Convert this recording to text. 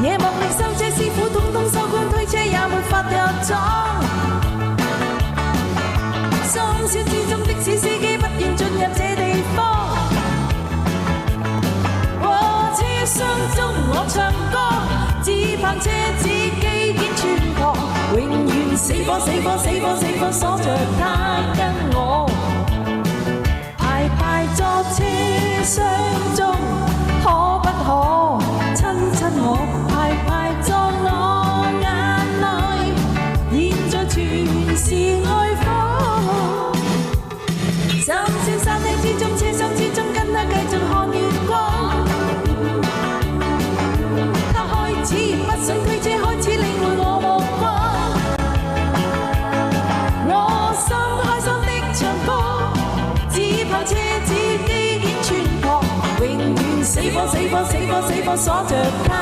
夜幕領受這師傅，統統收官推車也沒法入廠。深宵之中的士司機不願進入這地方。車廂中我唱歌，只怕車子機件穿破，永遠死火死火死火死火鎖着他跟我，排排坐車廂中，可不可親親我？排排坐我眼內，現在全是愛火。三線山頂之中，車廂之中，跟他繼續看月光。不想推車，開始領會我目光。我心開心的唱歌，只怕車子機件穿破，永遠死火死火死火死火鎖着他。